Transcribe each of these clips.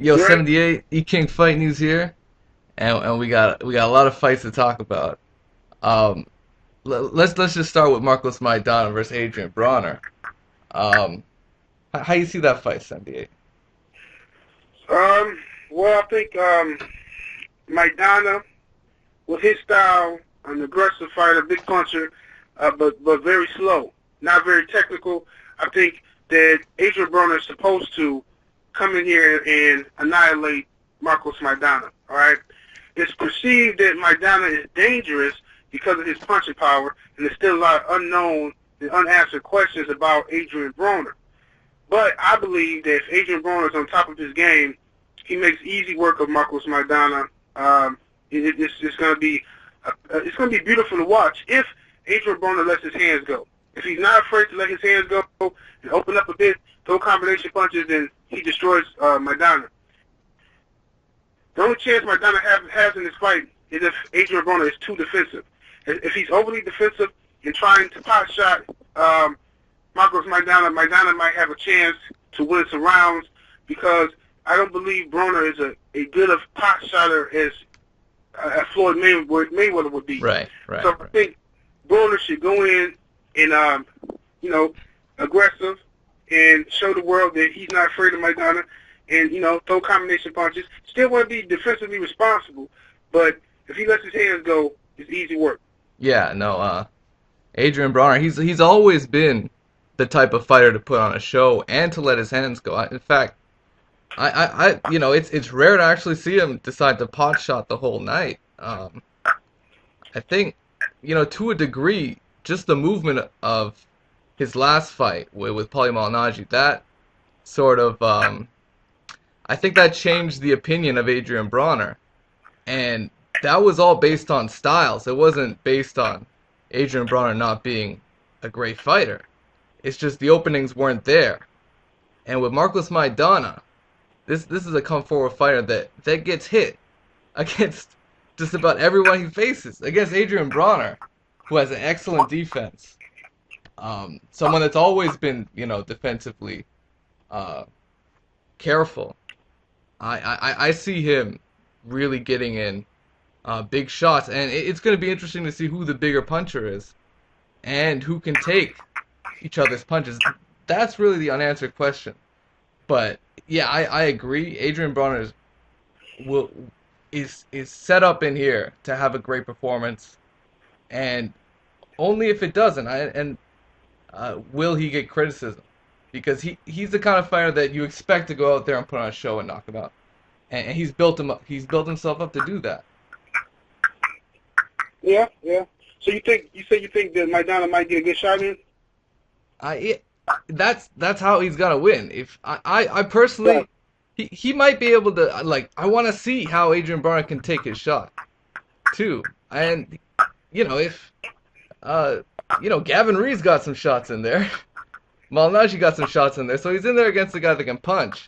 Yo, Right. 78 E-King Fight News here, and we got a lot of fights to talk about. Um, let's just start with Marcos Maidana versus Adrien Broner. Um, how you see that fight, 78? Um, well, I think Maidana, with his style, an aggressive fighter, big puncher, but very slow, not very technical. I think that Adrien Broner is supposed to come in here and annihilate Marcos Maidana. All right. It's perceived that Maidana is dangerous because of his punching power, and there's still a lot of unknown and unanswered questions about Adrien Broner. But I believe that if Adrien Broner is on top of his game, he makes easy work of Marcos Maidana. It's going to be beautiful to watch if Adrien Broner lets his hands go. If he's not afraid to let his hands go and open up a bit, throw combination punches, then he destroys Maidana. The only chance Maidana has in this fight is if Adrien Broner is too defensive. If he's overly defensive and trying to pot shot Marcos Maidana, Maidana might have a chance to win some rounds because I don't believe Broner is a good of pot shotter as Floyd Mayweather would be. Right, right, So I right. think Broner should go in and aggressive and show the world that he's not afraid of Maidana and throw combination punches. Still want to be defensively responsible, but if he lets his hands go, it's easy work. Yeah, no. Adrien Broner, he's always been the type of fighter to put on a show and to let his hands go. In fact, it's rare to actually see him decide to pot shot the whole night. I think, to a degree, just the movement of his last fight with Paulie Malignaggi, that sort of, I think that changed the opinion of Adrien Broner. And that was all based on styles. It wasn't based on Adrien Broner not being a great fighter. It's just the openings weren't there. And with Marcos Maidana, this is a come forward fighter that gets hit against just about everyone he faces. Against Adrien Broner, who has an excellent defense. Someone that's always been, defensively uh, careful. I see him really getting in big shots, and it's going to be interesting to see who the bigger puncher is and who can take each other's punches. That's really the unanswered question. But yeah, I agree. Adrien Broner will is set up in here to have a great performance, and only if it doesn't. Will he get criticism? Because he's the kind of fighter that you expect to go out there and put on a show and knock him out, and he's built him up. He's built himself up to do that. Yeah, yeah. So you think that Maidana might get a good shot in? I that's how he's gonna win. If I Right. personally, he might be able to I want to see how Adrien Broner can take his shot too. And if uh Gavin Reed's got some shots in there. Malignaggi got some shots in there, so he's in there against a guy that can punch,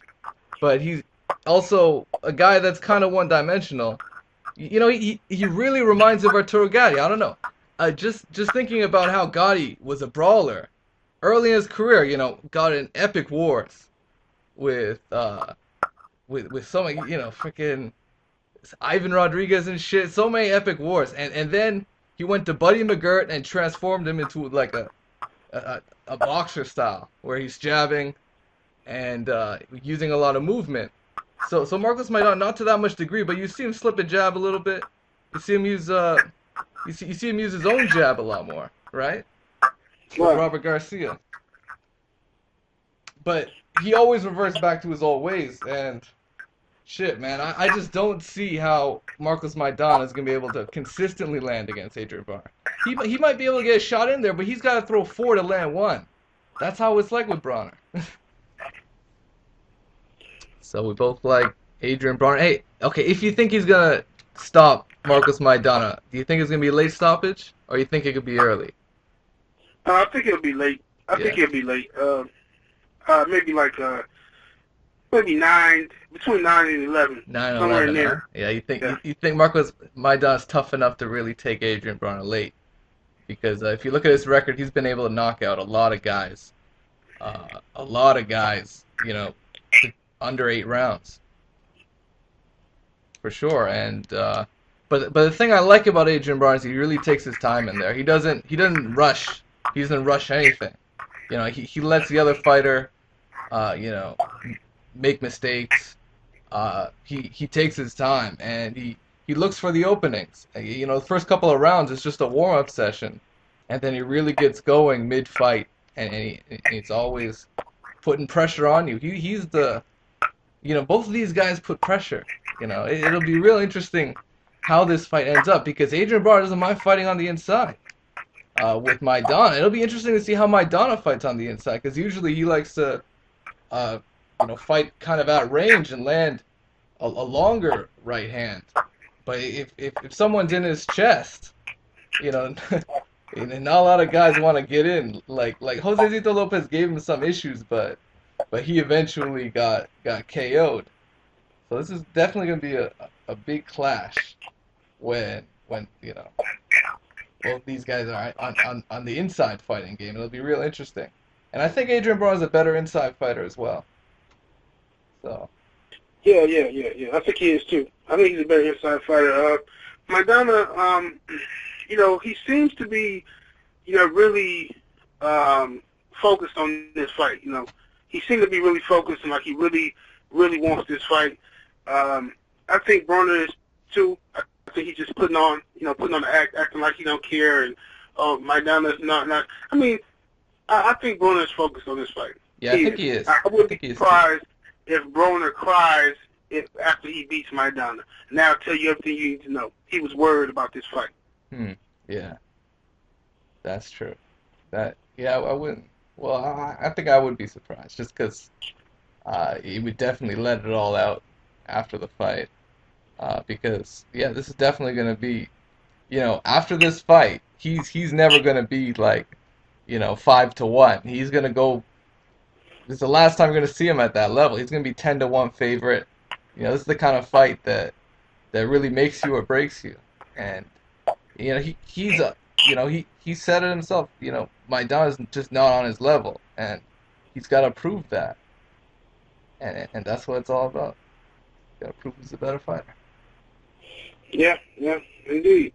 but he's also a guy that's kind of one-dimensional. He really reminds me of Arturo Gatti. I don't know. Just thinking about how Gotti was a brawler early in his career. Got in epic wars with with so many freaking Ivan Rodriguez and shit. So many epic wars, and then he went to Buddy McGirt and transformed him into like a, a boxer style where he's jabbing and using a lot of movement. So Marcos Maidana, not to that much degree, but you see him slip a jab a little bit. You see him use you see him use his own jab a lot more, right? With Right. Robert Garcia. But he always reverts back to his old ways, and shit, man, I just don't see how Marcos Maidana is gonna be able to consistently land against Adrien Broner. He might be able to get a shot in there, but he's got to throw four to land one. That's how it's like with Broner. So we both like Adrien Broner. Hey, okay, if you think he's gonna stop Marcos Maidana, do you think it's gonna be a late stoppage, or you think it could be early? I think it'll be late. I Yeah, think it'll be late. Maybe maybe between 9 and 11, 9-11, somewhere in huh? there. Yeah, you think Yeah. you think Marcos Maidana's tough enough to really take Adrien Broner late? Because if you look at his record, he's been able to knock out a lot of guys, a lot of guys, under 8 rounds. for sure. And but the thing I like about Adrien Broner is he really takes his time in there. He doesn't rush. He doesn't rush anything. He lets the other fighter you know make mistakes. He takes his time and he looks for the openings. The first couple of rounds is just a warm up session, and then he really gets going mid fight, and he's always putting pressure on you. He's the both of these guys put pressure. It'll be real interesting how this fight ends up because Adrien Broner doesn't mind fighting on the inside. With Maidana, it'll be interesting to see how Maidana fights on the inside because usually he likes to uh, fight kind of at range and land a longer right hand. But if someone's in his chest, you know, and not a lot of guys want to get in. Like Josecito Lopez gave him some issues, but he eventually got KO'd. So this is definitely gonna be a big clash when both these guys are on the inside fighting game. It'll be real interesting. And I think Adrien Broner is a better inside fighter as well. So. Yeah. I think he is too. I think he's a better inside fighter. Maidana, he seems to be, really focused on this fight. He seemed to be really focused and like he really, really wants this fight. I think Broner is too. I think he's just putting on the act, acting like he don't care, and Maidana's not. I mean, I think Broner is focused on this fight. Yeah, I think he is. I wouldn't think be he is surprised if Broner cries after he beats Maidana. Now I'll tell you everything you need to know. He was worried about this fight. Yeah, that's true. I wouldn't. Well, I think I would be surprised just because he would definitely let it all out after the fight. Because this is definitely gonna be, after this fight, he's never gonna be like, 5-1. He's gonna go. This is the last time you're gonna see him at that level. He's gonna be 10-1 favorite. This is the kind of fight that really makes you or breaks you. And he said it himself. Maidana is just not on his level, and he's got to prove that. And that's what it's all about. Got to prove he's a better fighter. Yeah, indeed.